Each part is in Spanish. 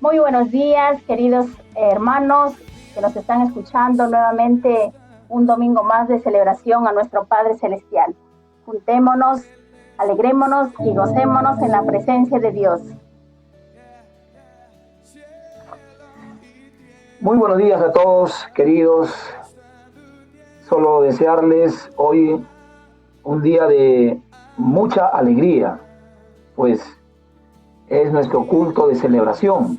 Muy buenos días, queridos hermanos que nos están escuchando nuevamente un domingo más de celebración a nuestro Padre Celestial. Juntémonos, alegrémonos y gocémonos en la presencia de Dios. Muy buenos días a todos, queridos. Solo desearles hoy un día de mucha alegría, pues es nuestro culto de celebración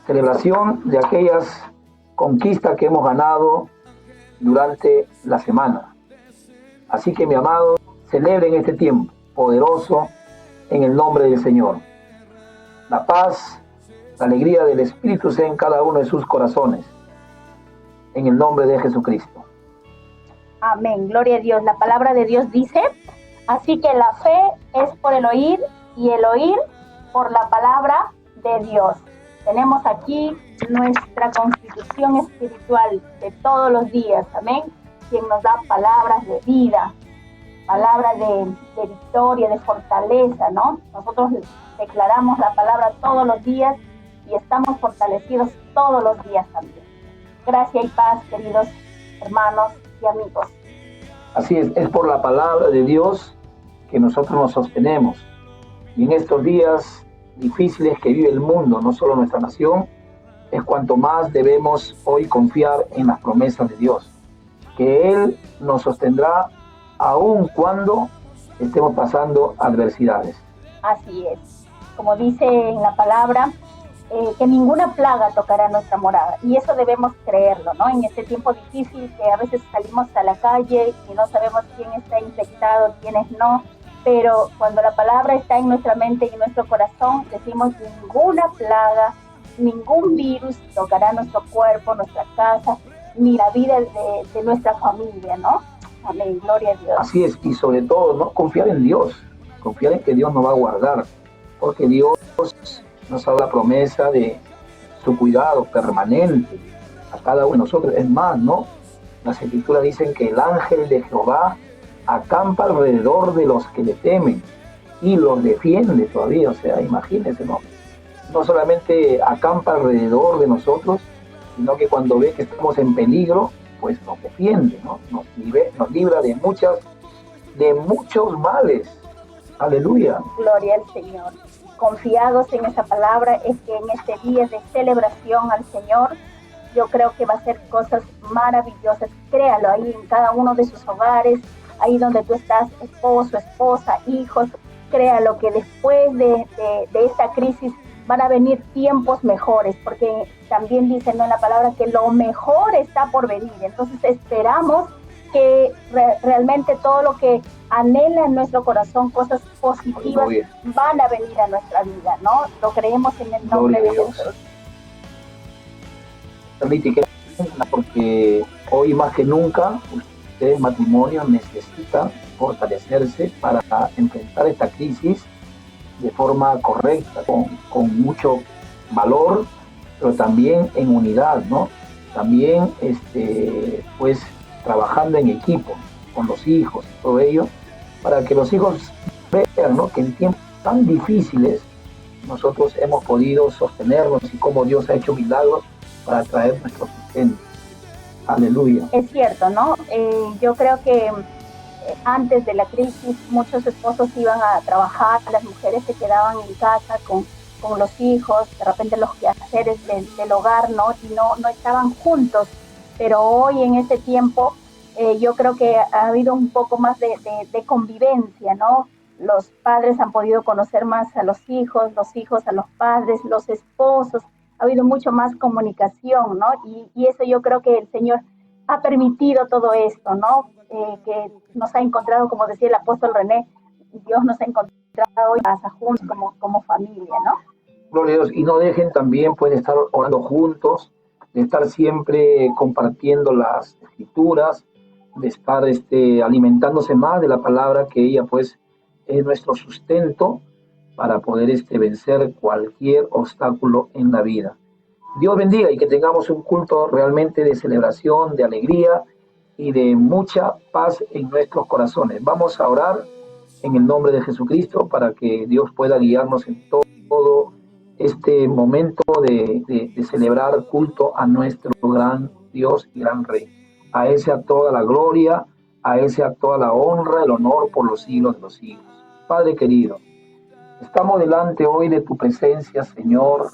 de aquellas conquistas que hemos ganado durante la semana. Así que, mi amado, celebren este tiempo poderoso en el nombre del Señor. La paz, la alegría del Espíritu sea en cada uno de sus corazones, en el nombre de Jesucristo. Amén, gloria a Dios. La palabra de Dios dice, así que la fe es por el oír y el oír por la palabra de Dios. Tenemos aquí nuestra constitución espiritual de todos los días, amén, quien nos da palabras de vida, palabras de victoria, de fortaleza, ¿no? Nosotros declaramos la palabra todos los días y estamos fortalecidos todos los días también. Gracia y paz, queridos hermanos y amigos. Así es por la palabra de Dios que nosotros nos sostenemos. Y en estos días difíciles que vive el mundo, no solo nuestra nación, es cuanto más debemos hoy confiar en las promesas de Dios, que Él nos sostendrá aun cuando estemos pasando adversidades. Así es, como dice en la palabra, que ninguna plaga tocará nuestra morada, y eso debemos creerlo, ¿no? En este tiempo difícil que a veces salimos a la calle y no sabemos quién está infectado, quiénes no, pero cuando la palabra está en nuestra mente y en nuestro corazón, decimos ninguna plaga, ningún virus tocará nuestro cuerpo, nuestra casa, ni la vida de nuestra familia, ¿no? Amén, gloria a Dios. Así es, y sobre todo, ¿no? Confiar en Dios, confiar en que Dios nos va a guardar, porque Dios nos ha dado la promesa de su cuidado permanente a cada uno de nosotros. Es más, ¿no? Las escrituras dicen que el ángel de Jehová acampa alrededor de los que le temen y los defiende todavía. O sea, imagínense, ¿no? No solamente acampa alrededor de nosotros, sino que cuando ve que estamos en peligro, pues nos defiende, ¿no? Nos libra de muchos males. Aleluya. Gloria al Señor. Confiados en esa palabra, es que en este día de celebración al Señor, yo creo que va a ser cosas maravillosas. Créalo ahí en cada uno de sus hogares, ahí donde tú estás, esposo, esposa, hijos. Créalo que después de esta crisis van a venir tiempos mejores, porque también dicen, ¿no?, en la palabra que lo mejor está por venir. Entonces esperamos que realmente todo lo que anhela en nuestro corazón, cosas positivas, van a venir a nuestra vida, ¿no? Lo creemos en el nombre de Dios. Porque hoy más que nunca, ustedes, matrimonio, necesitan fortalecerse para enfrentar esta crisis de forma correcta, con mucho valor, pero también en unidad, ¿no? También, pues, trabajando en equipo, con los hijos y todo ello, para que los hijos vean, ¿no?, que en tiempos tan difíciles nosotros hemos podido sostenernos y cómo Dios ha hecho milagros para traer nuestro sustento. Aleluya. Es cierto, ¿no? Yo creo que antes de la crisis muchos esposos iban a trabajar, las mujeres se quedaban en casa con los hijos, de repente los quehaceres del hogar, ¿no? Y no estaban juntos. Pero hoy en este tiempo yo creo que ha habido un poco más de convivencia, ¿no? Los padres han podido conocer más a los hijos a los padres, los esposos, ha habido mucho más comunicación, ¿no? Y eso yo creo que el Señor ha permitido todo esto, ¿no? Que nos ha encontrado, como decía el apóstol René, Dios nos ha encontrado hoy juntos como familia, ¿no? Gloria a Dios. Y no dejen también, pues, de estar orando juntos, de estar siempre compartiendo las escrituras, de estar alimentándose más de la palabra, que ella, pues, es nuestro sustento para poder vencer cualquier obstáculo en la vida. Dios bendiga y que tengamos un culto realmente de celebración, de alegría y de mucha paz en nuestros corazones. Vamos a orar en el nombre de Jesucristo para que Dios pueda guiarnos en todo este momento de celebrar culto a nuestro gran Dios y gran Rey. A Él sea toda la gloria, a Él sea toda la honra, el honor por los siglos de los siglos. Padre querido, estamos delante hoy de tu presencia, Señor,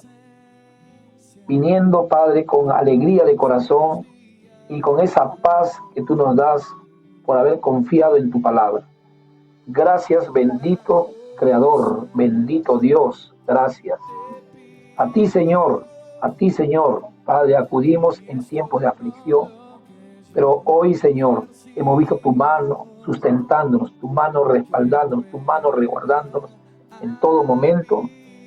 viniendo, Padre, con alegría de corazón y con esa paz que tú nos das por haber confiado en tu palabra. Gracias, bendito Creador, bendito Dios, gracias. A ti, Señor, Padre, acudimos en tiempos de aflicción, pero hoy, Señor, hemos visto tu mano sustentándonos, tu mano respaldándonos, tu mano resguardándonos en todo momento.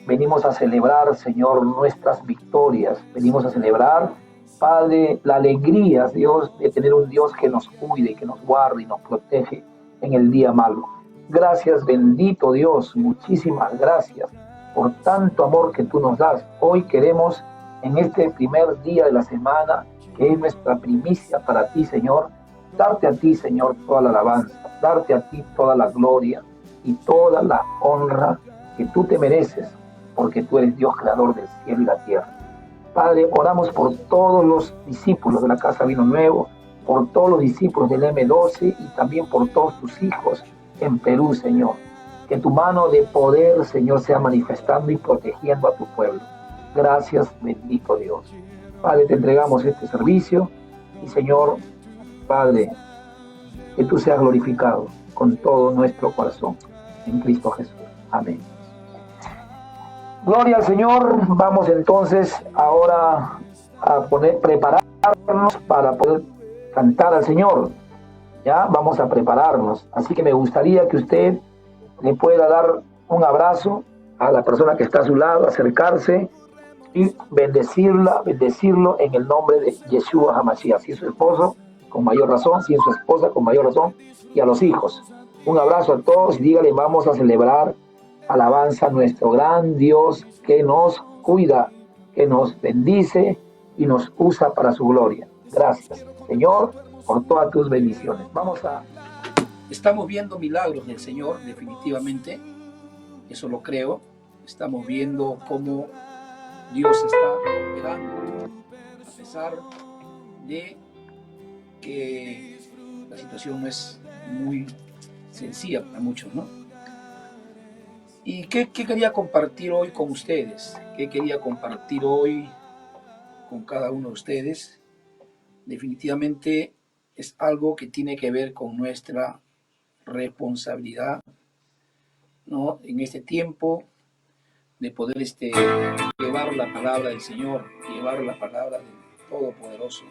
Venimos a celebrar, Señor, nuestras victorias. Venimos a celebrar, Padre, la alegría, Dios, de tener un Dios que nos cuide, que nos guarde y nos protege en el día malo. Gracias, bendito Dios, muchísimas gracias por tanto amor que tú nos das. Hoy queremos, en este primer día de la semana, que es nuestra primicia para ti, Señor, darte a ti, Señor, toda la alabanza, darte a ti toda la gloria y toda la honra que tú te mereces, porque tú eres Dios creador del cielo y la tierra. Padre, oramos por todos los discípulos de la Casa Vino Nuevo, por todos los discípulos del M12 y también por todos tus hijos en Perú, Señor. Que tu mano de poder, Señor, sea manifestando y protegiendo a tu pueblo. Gracias, bendito Dios. Padre, te entregamos este servicio y, Señor, Padre, que tú seas glorificado con todo nuestro corazón. En Cristo Jesús. Amén. Gloria al Señor. Vamos entonces ahora a prepararnos para poder cantar al Señor. Ya vamos a prepararnos. Así que me gustaría que usted le pueda dar un abrazo a la persona que está a su lado, acercarse y bendecirlo en el nombre de Yeshua HaMashiach. Si es su esposo, con mayor razón; si es su esposa, con mayor razón; y a los hijos. Un abrazo a todos y dígale: vamos a celebrar alabanza a nuestro gran Dios que nos cuida, que nos bendice y nos usa para su gloria. Gracias, Señor, por todas tus bendiciones. Estamos viendo milagros del Señor, definitivamente, eso lo creo. Estamos viendo cómo Dios está operando, a pesar de que la situación no es muy sencilla para muchos, ¿no? ¿Y qué quería compartir hoy con ustedes? ¿Qué quería compartir hoy con cada uno de ustedes? Definitivamente es algo que tiene que ver con nuestra responsabilidad, ¿no? En este tiempo de poder llevar la palabra del Señor, llevar la palabra del Todopoderoso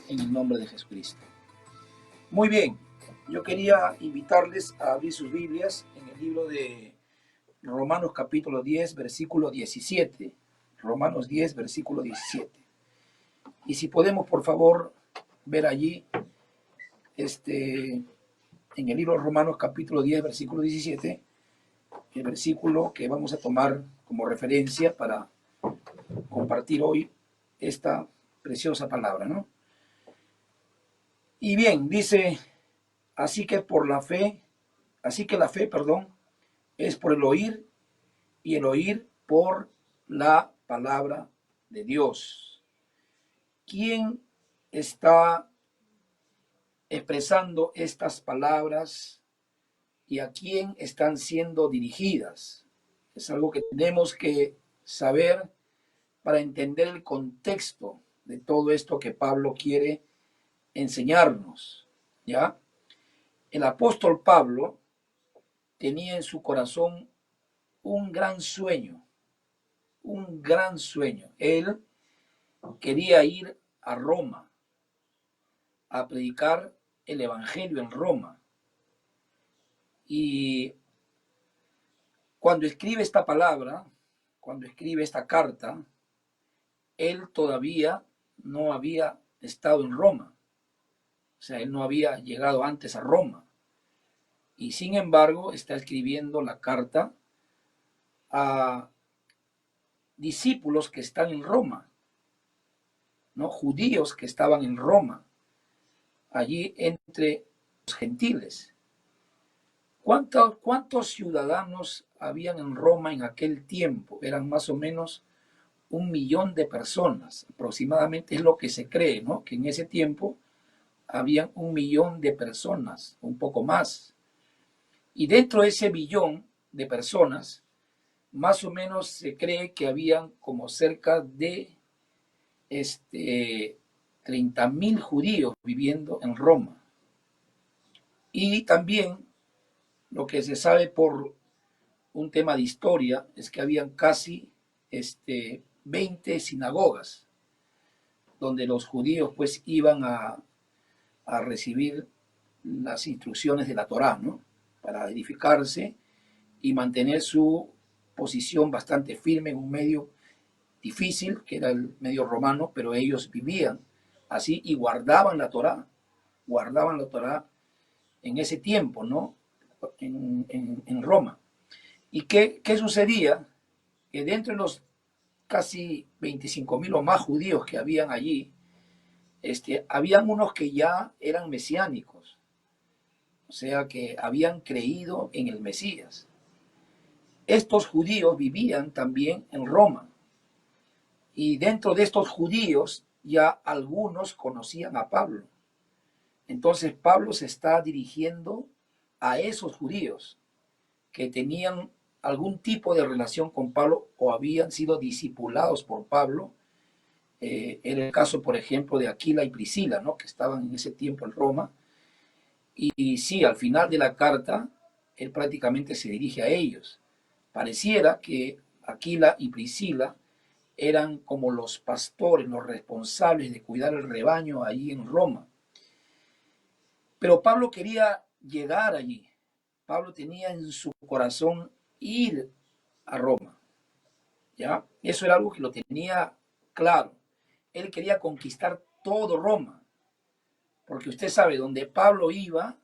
en el nombre de Jesucristo. Muy bien, yo quería invitarles a abrir sus Biblias en el libro de Romanos capítulo 10, versículo 17. Romanos 10, versículo 17. Y si podemos, por favor, ver allí, en el libro de Romanos capítulo 10, versículo 17, el versículo que vamos a tomar como referencia para compartir hoy esta preciosa palabra, ¿no? Y bien, dice: así que la fe, es por el oír, y el oír por la palabra de Dios. ¿Quién está expresando estas palabras y a quién están siendo dirigidas? Es algo que tenemos que saber para entender el contexto de todo esto que Pablo quiere enseñarnos, ¿ya? El apóstol Pablo tenía en su corazón un gran sueño, un gran sueño. Él quería ir a Roma a predicar el evangelio en Roma. Y cuando escribe esta palabra, cuando escribe esta carta, él todavía no había estado en Roma. O sea, él no había llegado antes a Roma. Y sin embargo, está escribiendo la carta a discípulos que están en Roma, ¿no? Judíos que estaban en Roma, allí entre los gentiles. ¿Cuántos ciudadanos habían en Roma en aquel tiempo? Eran más o menos 1 millón de personas, aproximadamente es lo que se cree, ¿no? Que en ese tiempo habían 1 millón de personas, un poco más. Y dentro de ese billón de personas, más o menos se cree que habían como cerca de 30.000 judíos viviendo en Roma. Y también lo que se sabe por un tema de historia es que habían casi 20 sinagogas donde los judíos pues iban a recibir las instrucciones de la Torá, ¿no? Para edificarse y mantener su posición bastante firme en un medio difícil, que era el medio romano, pero ellos vivían así y guardaban la Torá en ese tiempo, ¿no? En Roma. ¿Y qué sucedía? Que dentro de los casi 25.000 o más judíos que habían allí, habían unos que ya eran mesiánicos, o sea que habían creído en el Mesías. Estos judíos vivían también en Roma y dentro de estos judíos ya algunos conocían a Pablo. Entonces Pablo se está dirigiendo a esos judíos que tenían algún tipo de relación con Pablo o habían sido discipulados por Pablo. Era el caso, por ejemplo, de Aquila y Priscila, ¿no? Que estaban en ese tiempo en Roma. Y sí, al final de la carta, él prácticamente se dirige a ellos. Pareciera que Aquila y Priscila eran como los pastores, los responsables de cuidar el rebaño allí en Roma. Pero Pablo quería llegar allí. Pablo tenía en su corazón ir a Roma. ¿Ya? Eso era algo que lo tenía claro. Él quería conquistar todo Roma. Porque usted sabe, donde Pablo iba,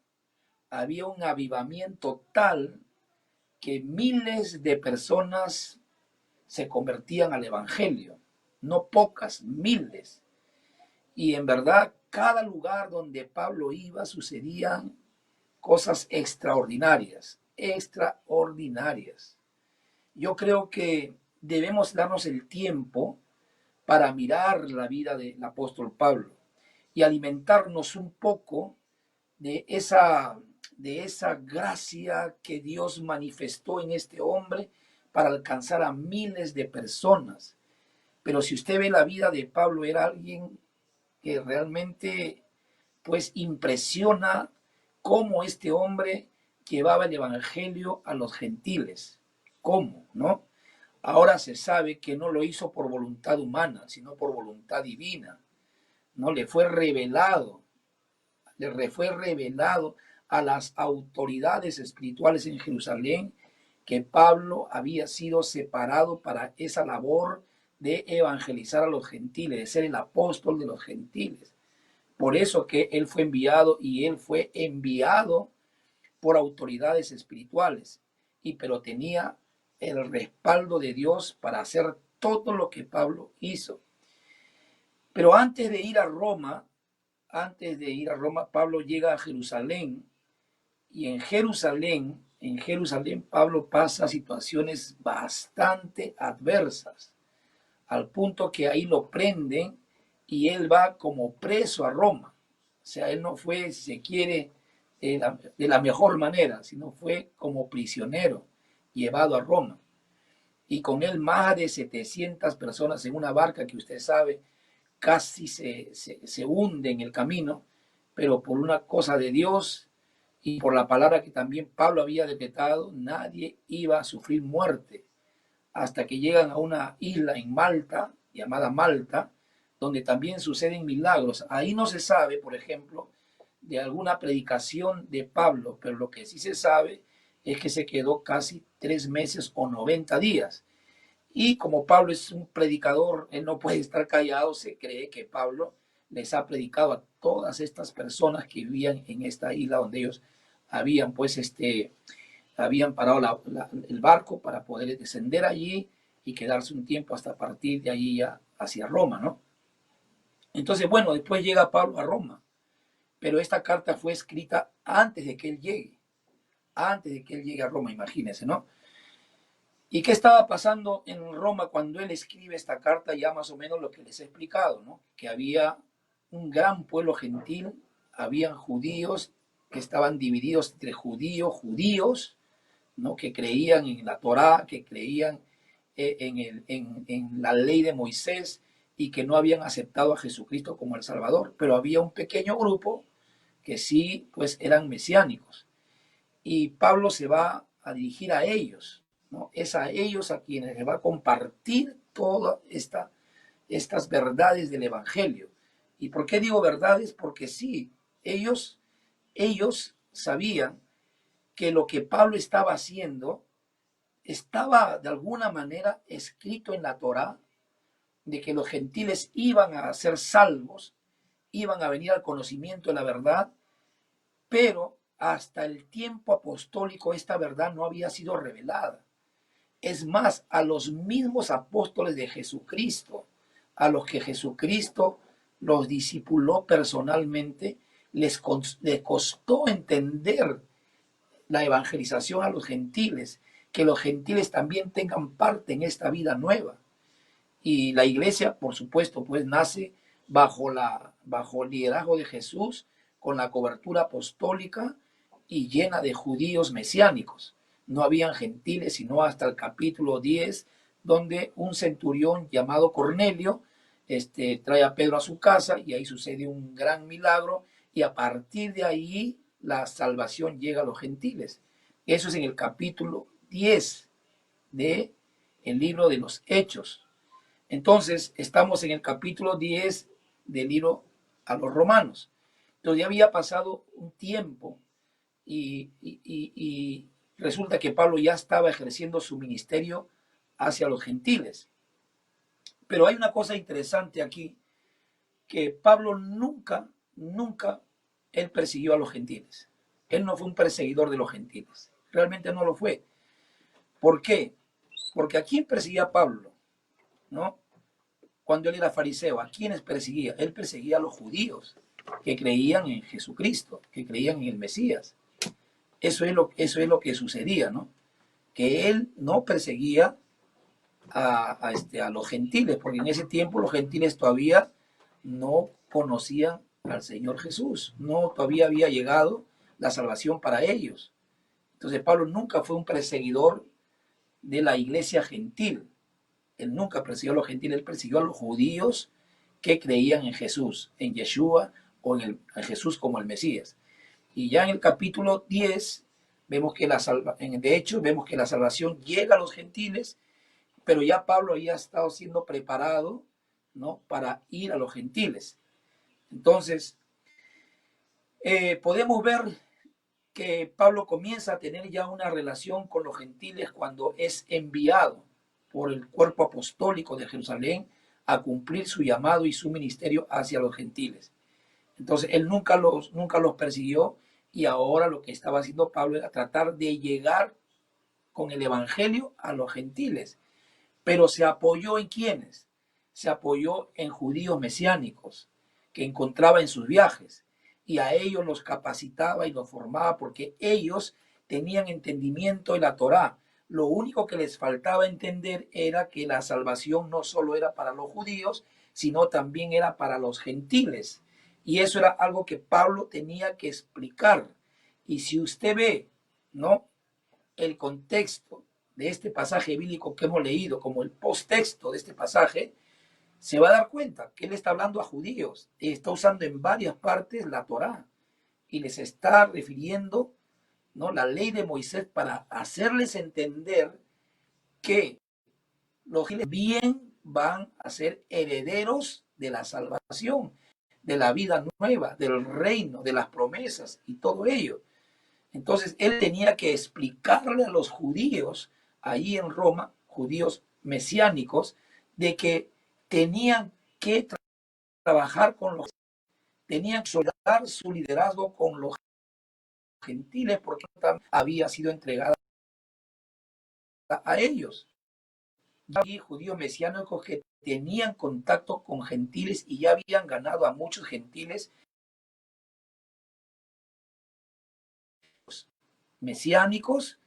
había un avivamiento tal que miles de personas se convertían al evangelio. No pocas, miles. Y en verdad, cada lugar donde Pablo iba sucedían cosas extraordinarias, extraordinarias. Yo creo que debemos darnos el tiempo para mirar la vida del apóstol Pablo y alimentarnos un poco de esa gracia que Dios manifestó en este hombre para alcanzar a miles de personas. Pero si usted ve la vida de Pablo, era alguien que realmente pues impresiona cómo este hombre llevaba el evangelio a los gentiles. ¿Cómo? ¿No? Ahora se sabe que no lo hizo por voluntad humana, sino por voluntad divina. No le fue revelado, fue revelado a las autoridades espirituales en Jerusalén que Pablo había sido separado para esa labor de evangelizar a los gentiles, de ser el apóstol de los gentiles. Por eso que él fue enviado y él fue enviado por autoridades espirituales, pero tenía el respaldo de Dios para hacer todo lo que Pablo hizo. Pero antes de ir a Roma, Pablo llega a Jerusalén y en Jerusalén Pablo pasa situaciones bastante adversas, al punto que ahí lo prenden y él va como preso a Roma. O sea, él no fue, si se quiere, de la mejor manera, sino fue como prisionero llevado a Roma. Y con él más de 700 personas en una barca que usted sabe casi se hunde en el camino, pero por una cosa de Dios y por la palabra que también Pablo había decretado, nadie iba a sufrir muerte hasta que llegan a una isla en Malta, llamada Malta, donde también suceden milagros. Ahí no se sabe, por ejemplo, de alguna predicación de Pablo, pero lo que sí se sabe es que se quedó casi 3 meses o 90 días. Y como Pablo es un predicador, él no puede estar callado, se cree que Pablo les ha predicado a todas estas personas que vivían en esta isla donde ellos habían habían parado el barco para poder descender allí y quedarse un tiempo hasta partir de allí ya hacia Roma, ¿no? Entonces, bueno, después llega Pablo a Roma, pero esta carta fue escrita antes de que él llegue, antes de que él llegue a Roma, imagínense, ¿no? ¿Y qué estaba pasando en Roma cuando él escribe esta carta? Ya más o menos lo que les he explicado, ¿no? Que había un gran pueblo gentil, habían judíos que estaban divididos entre judíos, ¿no? Que creían en la Torá, que creían en la ley de Moisés y que no habían aceptado a Jesucristo como el Salvador. Pero había un pequeño grupo que sí, pues eran mesiánicos. Y Pablo se va a dirigir a ellos, ¿no? Es a ellos a quienes le va a compartir todas estas verdades del Evangelio. ¿Y por qué digo verdades? Porque sí, ellos sabían que lo que Pablo estaba haciendo estaba de alguna manera escrito en la Torá, de que los gentiles iban a ser salvos, iban a venir al conocimiento de la verdad, pero hasta el tiempo apostólico esta verdad no había sido revelada. Es más, a los mismos apóstoles de Jesucristo, a los que Jesucristo los discipuló personalmente, les costó entender la evangelización a los gentiles, que los gentiles también tengan parte en esta vida nueva. Y la iglesia, por supuesto, pues nace bajo el liderazgo de Jesús, con la cobertura apostólica y llena de judíos mesiánicos. No habían gentiles sino hasta el capítulo 10, donde un centurión llamado Cornelio trae a Pedro a su casa y ahí sucede un gran milagro y a partir de ahí la salvación llega a los gentiles. Eso es en el capítulo 10 del libro de los Hechos. Entonces, estamos en el capítulo 10 del libro a los Romanos. Entonces ya había pasado un tiempo y resulta que Pablo ya estaba ejerciendo su ministerio hacia los gentiles. Pero hay una cosa interesante aquí, que Pablo nunca, él persiguió a los gentiles. Él no fue un perseguidor de los gentiles. Realmente no lo fue. ¿Por qué? Porque ¿a quién perseguía Pablo? ¿No? Cuando él era fariseo, ¿a quiénes perseguía? Él perseguía a los judíos que creían en Jesucristo, que creían en el Mesías. Eso es lo que sucedía, ¿no? Que él no perseguía a los gentiles, porque en ese tiempo los gentiles todavía no conocían al Señor Jesús, no todavía había llegado la salvación para ellos. Entonces Pablo nunca fue un perseguidor de la iglesia gentil. Él nunca persiguió a los gentiles, él persiguió a los judíos que creían en Jesús, en Yeshua o en Jesús como el Mesías. Y ya en el capítulo 10 vemos que vemos que la salvación llega a los gentiles, pero ya Pablo había estado siendo preparado, ¿no?, para ir a los gentiles. Entonces, podemos ver que Pablo comienza a tener ya una relación con los gentiles cuando es enviado por el cuerpo apostólico de Jerusalén a cumplir su llamado y su ministerio hacia los gentiles. Entonces, él nunca los persiguió y ahora lo que estaba haciendo Pablo era tratar de llegar con el evangelio a los gentiles. Pero se apoyó en ¿quiénes? Se apoyó en judíos mesiánicos que encontraba en sus viajes y a ellos los capacitaba y los formaba porque ellos tenían entendimiento de la Torá. Lo único que les faltaba entender era que la salvación no solo era para los judíos, sino también era para los gentiles. Y eso era algo que Pablo tenía que explicar. Y si usted ve, ¿no?, el contexto de este pasaje bíblico que hemos leído, como el posttexto de este pasaje, se va a dar cuenta que él está hablando a judíos y está usando en varias partes la Torá y les está refiriendo, ¿no?, la ley de Moisés para hacerles entender que los gentiles bien van a ser herederos de la salvación, de la vida nueva, del reino, de las promesas y todo ello. Entonces él tenía que explicarle a los judíos ahí en Roma, judíos mesiánicos, de que tenían que trabajar con los, tenían que soldar su liderazgo con los gentiles porque había sido entregada a ellos. Y judíos mesiánicos que tenían contacto con gentiles y ya habían ganado a muchos gentiles. mesiánicos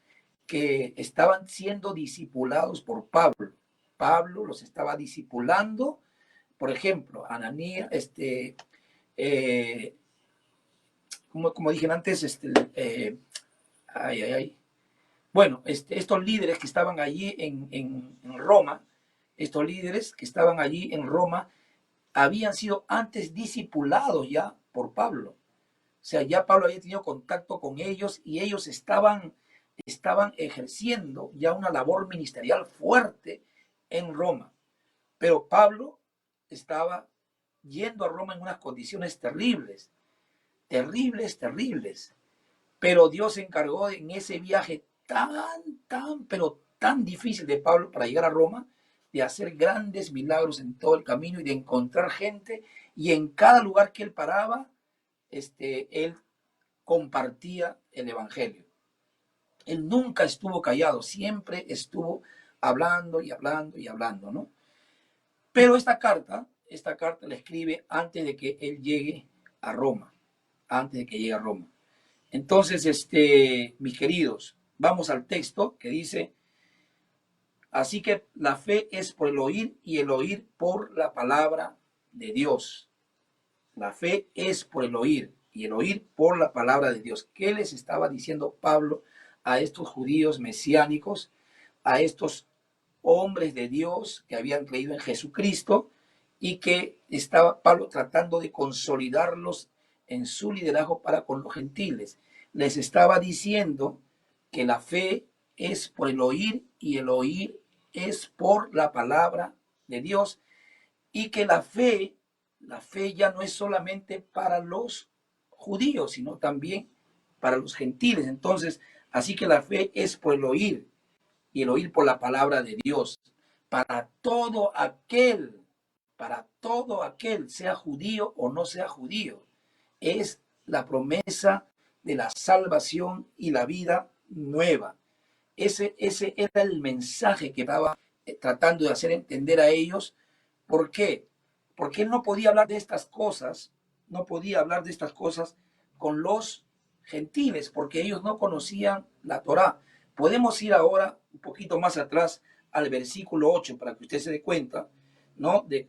que estaban siendo discipulados por Pablo. Pablo los estaba discipulando. Por ejemplo, Ananías, como dije antes, bueno, estos líderes que estaban allí en Roma, estos líderes que estaban allí en Roma, habían sido antes discipulados ya por Pablo. O sea, ya Pablo había tenido contacto con ellos y ellos estaban ejerciendo ya una labor ministerial fuerte en Roma. Pero Pablo estaba yendo a Roma en unas condiciones terribles, terribles. Pero Dios se encargó en ese viaje pero tan difícil de Pablo para llegar a Roma, de hacer grandes milagros en todo el camino y de encontrar gente, y en cada lugar que él paraba, él compartía el evangelio. Él nunca estuvo callado, siempre estuvo hablando y hablando, ¿no? Pero esta carta la escribe antes de que él llegue a Roma, Entonces, mis queridos, vamos al texto que dice: así que la fe es por el oír y el oír por la palabra de Dios. La fe es por el oír y el oír por la palabra de Dios. ¿Qué les estaba diciendo Pablo a estos judíos mesiánicos, a estos hombres de Dios que habían creído en Jesucristo y que estaba Pablo tratando de consolidarlos en su liderazgo para con los gentiles? Les estaba diciendo que la fe es por el oír y el oír es por la palabra de Dios, y que la fe ya no es solamente para los judíos, sino también para los gentiles. Entonces, así que la fe es por el oír y el oír por la palabra de Dios. Para todo aquel, sea judío o no sea judío, es la promesa de la salvación y la vida nueva. Ese era el mensaje que estaba tratando de hacer entender a ellos. ¿Por qué? Porque él no podía hablar de estas cosas, con los gentiles, porque ellos no conocían la Torá. Podemos ir ahora un poquito más atrás al versículo 8 para que usted se dé cuenta, ¿no? De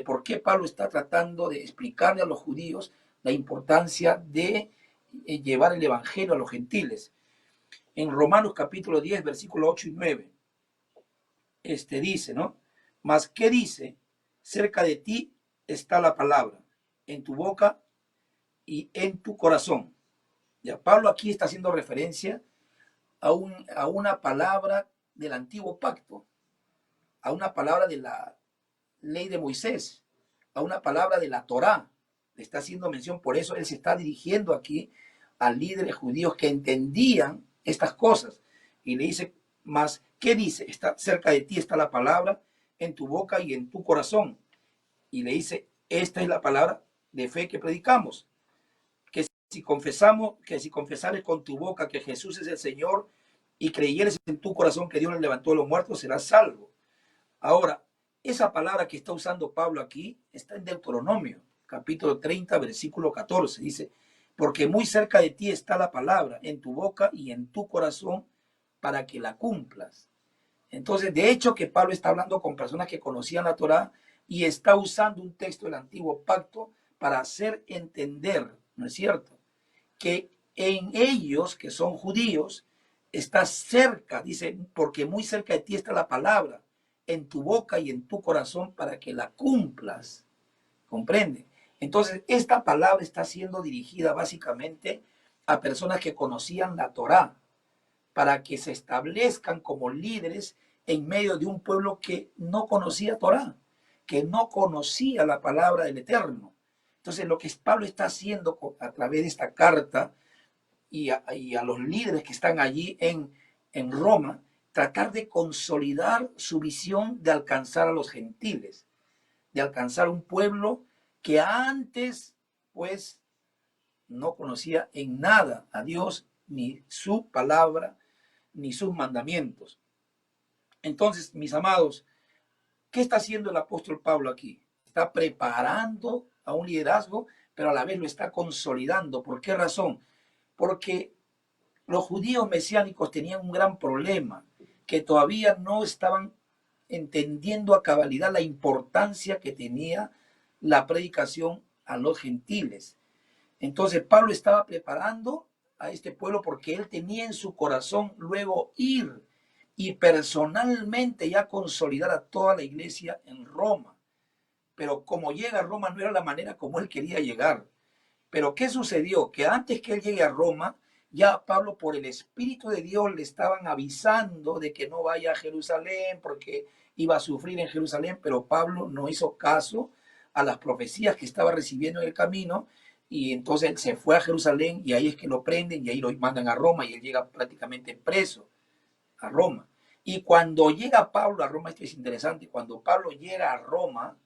por qué Pablo está tratando de explicarle a los judíos la importancia de llevar el evangelio a los gentiles. En Romanos capítulo 10, versículo 8 y 9, dice, ¿no? Mas, ¿qué dice? Cerca de ti está la palabra, en tu boca y en tu corazón. Ya, Pablo aquí está haciendo referencia a una palabra del antiguo pacto, a una palabra de la ley de Moisés, a una palabra de la Torá. Le está haciendo mención, por eso él se está dirigiendo aquí a líderes judíos que entendían estas cosas. Y le dice, más, ¿qué dice? Está cerca de ti está la palabra, en tu boca y en tu corazón. Y le dice, esta es la palabra de fe que predicamos. Que si confesares con tu boca que Jesús es el Señor y creyeres en tu corazón que Dios le levantó de los muertos, serás salvo. Ahora, esa palabra que está usando Pablo aquí está en Deuteronomio, capítulo 30, versículo 14. Dice, porque muy cerca de ti está la palabra, en tu boca y en tu corazón, para que la cumplas. Entonces, de hecho, que Pablo está hablando con personas que conocían la Torá y está usando un texto del antiguo pacto para hacer entender, ¿no es cierto?, que en ellos, que son judíos, está cerca, dice, porque muy cerca de ti está la palabra, en tu boca y en tu corazón, para que la cumplas. ¿Comprende? Entonces, esta palabra está siendo dirigida básicamente a personas que conocían la Torá, para que se establezcan como líderes en medio de un pueblo que no conocía Torá, que no conocía la palabra del Eterno. Entonces, lo que Pablo está haciendo a través de esta carta y a los líderes que están allí en Roma, tratar de consolidar su visión de alcanzar a los gentiles, de alcanzar un pueblo que antes, pues, no conocía en nada a Dios, ni su palabra, ni sus mandamientos. Entonces, mis amados, ¿qué está haciendo el apóstol Pablo aquí? Está preparando a un liderazgo, pero a la vez lo está consolidando. ¿Por qué razón? Porque Los judíos mesiánicos tenían un gran problema, que todavía no estaban entendiendo a cabalidad la importancia que tenía la predicación a los gentiles. Entonces Pablo estaba preparando a este pueblo porque él tenía en su corazón luego ir y personalmente ya consolidar a toda la iglesia en Roma. Pero como llega a Roma no era la manera como él quería llegar. Pero ¿qué sucedió? Que antes que él llegue a Roma, ya Pablo por el Espíritu de Dios le estaban avisando de que no vaya a Jerusalén porque iba a sufrir en Jerusalén, pero Pablo no hizo caso a las profecías que estaba recibiendo en el camino y entonces él se fue a Jerusalén y ahí es que lo prenden y ahí lo mandan a Roma y él llega prácticamente preso a Roma. Y cuando llega Pablo a Roma, esto es interesante, cuando Pablo llega a Roma,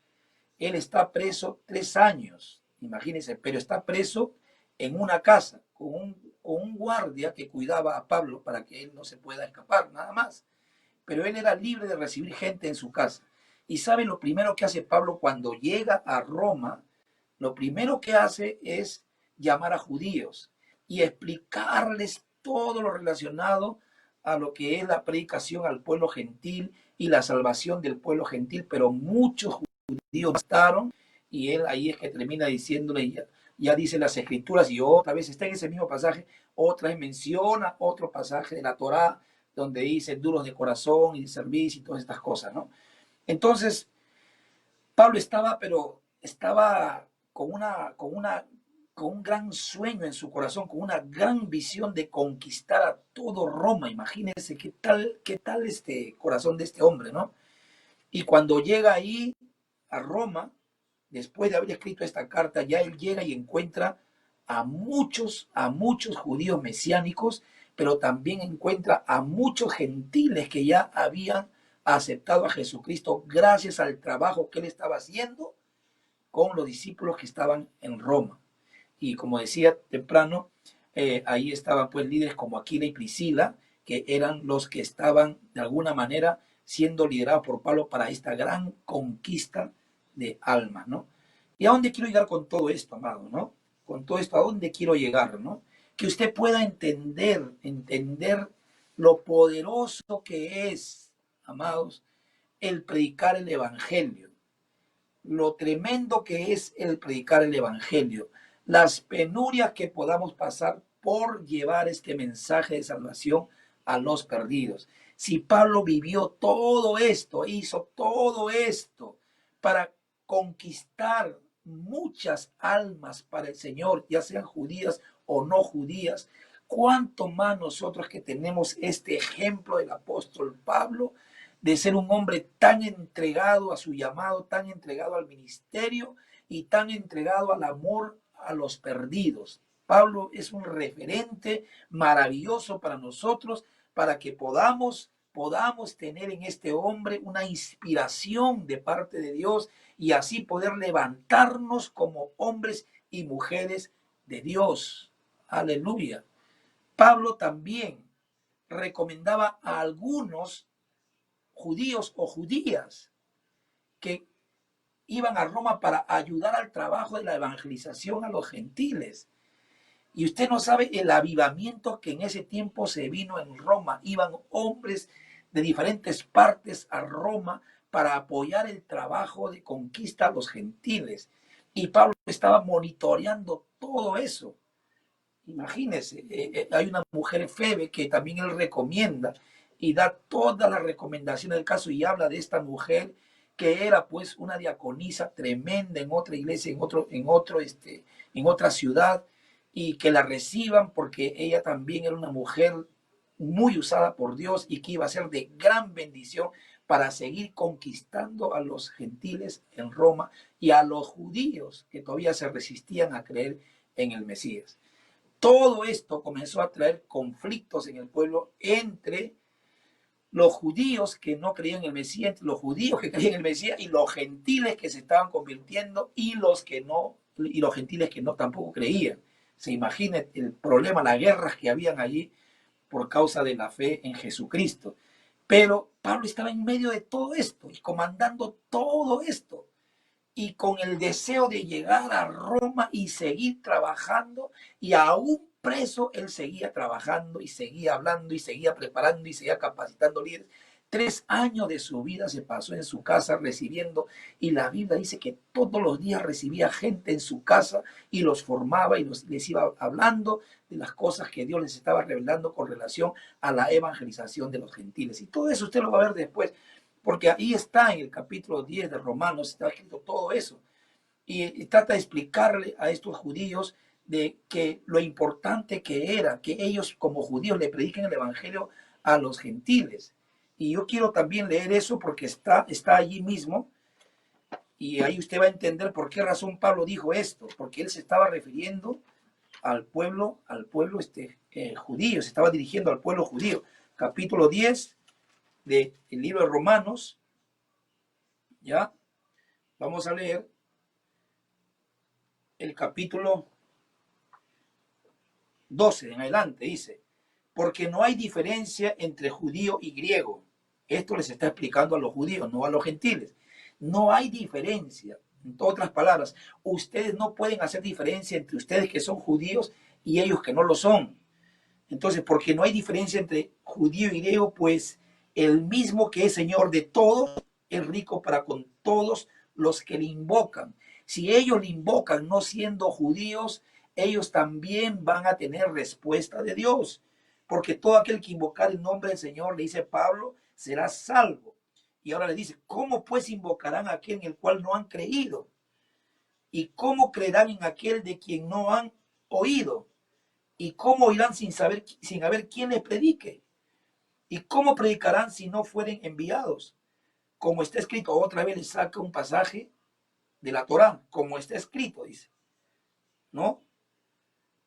él está preso 3 años, imagínense, pero está preso en una casa con un guardia que cuidaba a Pablo para que él no se pueda escapar, nada más. Pero él era libre de recibir gente en su casa. Y saben lo primero que hace Pablo cuando llega a Roma, lo primero que hace es llamar a judíos y explicarles todo lo relacionado a lo que es la predicación al pueblo gentil y la salvación del pueblo gentil, pero muchos judíos bastaron y él ahí es que termina diciéndole, ya dice las escrituras y otra vez está en ese mismo pasaje, otra vez menciona otro pasaje de la Torá donde dice duros de corazón y de servicio y todas estas cosas, ¿no? Entonces, Pablo estaba, pero estaba con un gran sueño en su corazón, con una gran visión de conquistar a todo Roma. Imagínense qué tal este corazón de este hombre, ¿no? Y cuando llega ahí a Roma, después de haber escrito esta carta, ya él llega y encuentra a muchos judíos mesiánicos, pero también encuentra a muchos gentiles que ya habían aceptado a Jesucristo gracias al trabajo que él estaba haciendo con los discípulos que estaban en Roma. Y como decía temprano, ahí estaban pues líderes como Aquila y Priscila, que eran los que estaban de alguna manera siendo liderados por Pablo para esta gran conquista de almas, ¿no? ¿Y a dónde quiero llegar con todo esto, amado, no? Con todo esto, ¿a dónde quiero llegar, no? Que usted pueda entender lo poderoso que es, amados, el predicar el evangelio, lo tremendo que es el predicar el evangelio, las penurias que podamos pasar por llevar este mensaje de salvación a los perdidos. Si Pablo vivió todo esto, hizo todo esto para conquistar muchas almas para el Señor, ya sean judías o no judías, cuánto más nosotros que tenemos este ejemplo del apóstol Pablo, de ser un hombre tan entregado a su llamado, tan entregado al ministerio y tan entregado al amor a los perdidos. Pablo es un referente maravilloso para nosotros, para que podamos tener en este hombre una inspiración de parte de Dios y así poder levantarnos como hombres y mujeres de Dios. Aleluya. Pablo también recomendaba a algunos judíos o judías que iban a Roma para ayudar al trabajo de la evangelización a los gentiles. Y usted no sabe el avivamiento que en ese tiempo se vino en Roma. Iban hombres de diferentes partes a Roma para apoyar el trabajo de conquista a los gentiles. Y Pablo estaba monitoreando todo eso. Imagínense, hay una mujer Febe que también él recomienda y da todas las recomendaciones del caso y habla de esta mujer que era pues una diaconisa tremenda en otra iglesia, en otra ciudad y que la reciban porque ella también era una mujer muy usada por Dios y que iba a ser de gran bendición para seguir conquistando a los gentiles en Roma y a los judíos que todavía se resistían a creer en el Mesías. Todo esto comenzó a traer conflictos en el pueblo entre los judíos que no creían en el Mesías, entre los judíos que creían en el Mesías y los gentiles que se estaban convirtiendo y los gentiles que no tampoco creían. Se imagina el problema, las guerras que habían allí por causa de la fe en Jesucristo. Pero Pablo estaba en medio de todo esto y comandando todo esto y con el deseo de llegar a Roma y seguir trabajando y aún preso, él seguía trabajando y seguía hablando y seguía preparando y seguía capacitando líderes. 3 años de su vida se pasó en su casa recibiendo, y la Biblia dice que todos los días recibía gente en su casa y los formaba y les iba hablando de las cosas que Dios les estaba revelando con relación a la evangelización de los gentiles. Y todo eso usted lo va a ver después, porque ahí está en el capítulo 10 de Romanos, está escrito todo eso. Y trata de explicarle a estos judíos de que lo importante que era que ellos como judíos le prediquen el evangelio a los gentiles. Y yo quiero también leer eso porque está allí mismo, y ahí usted va a entender por qué razón Pablo dijo esto, porque él se estaba refiriendo al pueblo judío, se estaba dirigiendo al pueblo judío. Capítulo 10 del libro de Romanos, ya, vamos a leer el capítulo 12 en adelante, dice, porque no hay diferencia entre judío y griego. Esto les está explicando a los judíos, no a los gentiles. No hay diferencia. En otras palabras, ustedes no pueden hacer diferencia entre ustedes que son judíos y ellos que no lo son. Entonces, porque no hay diferencia entre judío y griego, pues el mismo que es Señor de todos es rico para con todos los que le invocan. Si ellos le invocan no siendo judíos, ellos también van a tener respuesta de Dios. Porque todo aquel que invocar el nombre del Señor, le dice Pablo, será salvo. Y ahora le dice, ¿cómo pues invocarán a aquel en el cual no han creído? ¿Y cómo creerán en aquel de quien no han oído? ¿Y cómo oirán sin haber quien les predique? ¿Y cómo predicarán si no fueren enviados? Como está escrito, otra vez le saca un pasaje de la Torá, como está escrito, dice, ¿no?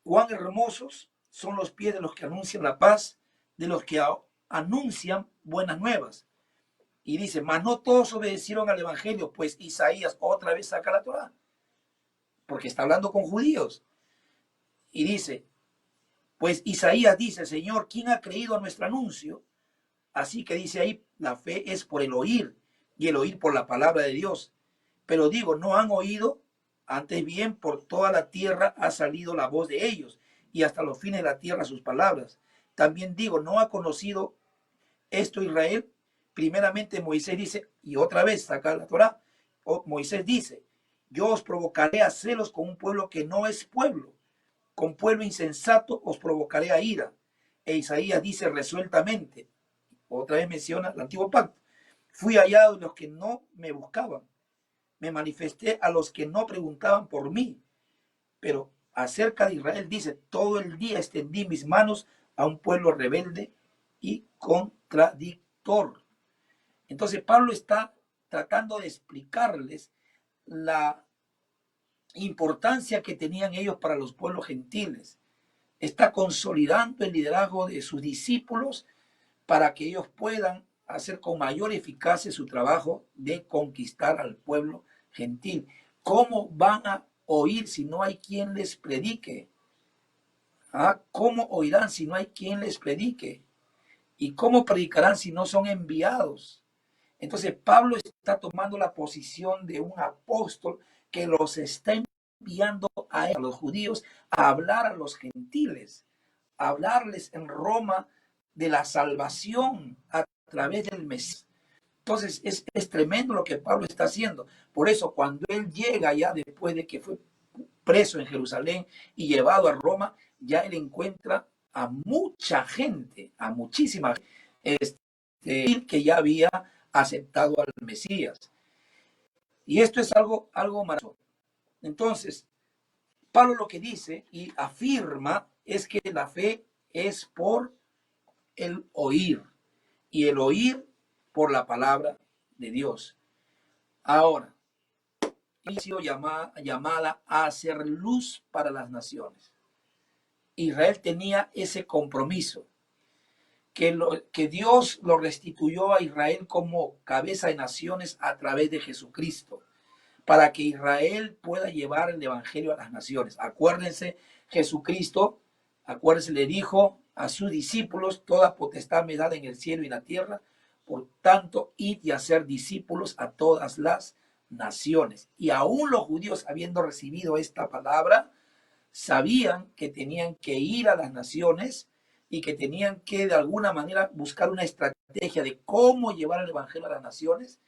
Cuán hermosos son los pies de los que anuncian la paz, de los que anuncian buenas nuevas. Y dice, mas no todos obedecieron al evangelio, pues Isaías otra vez saca la Torá, porque está hablando con judíos. Y dice, pues Isaías dice, Señor, ¿quién ha creído a nuestro anuncio? Así que dice ahí, la fe es por el oír, y el oír por la palabra de Dios. Pero digo, no han oído, antes bien por toda la tierra ha salido la voz de ellos, y hasta los fines de la tierra sus palabras. También digo, no ha conocido esto Israel. Primeramente Moisés dice, y otra vez saca la Torá, Moisés dice, yo os provocaré a celos con un pueblo que no es pueblo, con pueblo insensato os provocaré a ira. E Isaías dice resueltamente, otra vez menciona el antiguo pacto, fui hallado en los que no me buscaban, me manifesté a los que no preguntaban por mí. Pero acerca de Israel dice, todo el día extendí mis manos a un pueblo rebelde y contradictor. Entonces Pablo está tratando de explicarles la importancia que tenían ellos para los pueblos gentiles. Está consolidando el liderazgo de sus discípulos para que ellos puedan hacer con mayor eficacia su trabajo de conquistar al pueblo gentil. ¿Cómo van a oír si no hay quien les predique? ¿Cómo oirán si no hay quien les predique? ¿Y cómo predicarán si no son enviados? Entonces Pablo está tomando la posición de un apóstol que los está enviando a los judíos a hablar a los gentiles, a hablarles en Roma de la salvación a través del Mesías. Entonces es tremendo lo que Pablo está haciendo. Por eso cuando él llega ya después de que fue preso en Jerusalén y llevado a Roma, ya él encuentra a mucha gente, a muchísima gente que ya había aceptado al Mesías. Y esto es algo maravilloso. Entonces, Pablo lo que dice y afirma es que la fe es por el oír, y el oír por la palabra de Dios. Ahora, ha sido llamada a hacer luz para las naciones. Israel tenía ese compromiso, que Dios lo restituyó a Israel como cabeza de naciones a través de Jesucristo, para que Israel pueda llevar el evangelio a las naciones. Acuérdense, Jesucristo, le dijo a sus discípulos, toda potestad me da en el cielo y en la tierra, por tanto, id y hacer discípulos a todas las naciones. Y aún los judíos, habiendo recibido esta palabra, sabían que tenían que ir a las naciones y que tenían que de alguna manera buscar una estrategia de cómo llevar el evangelio a las naciones.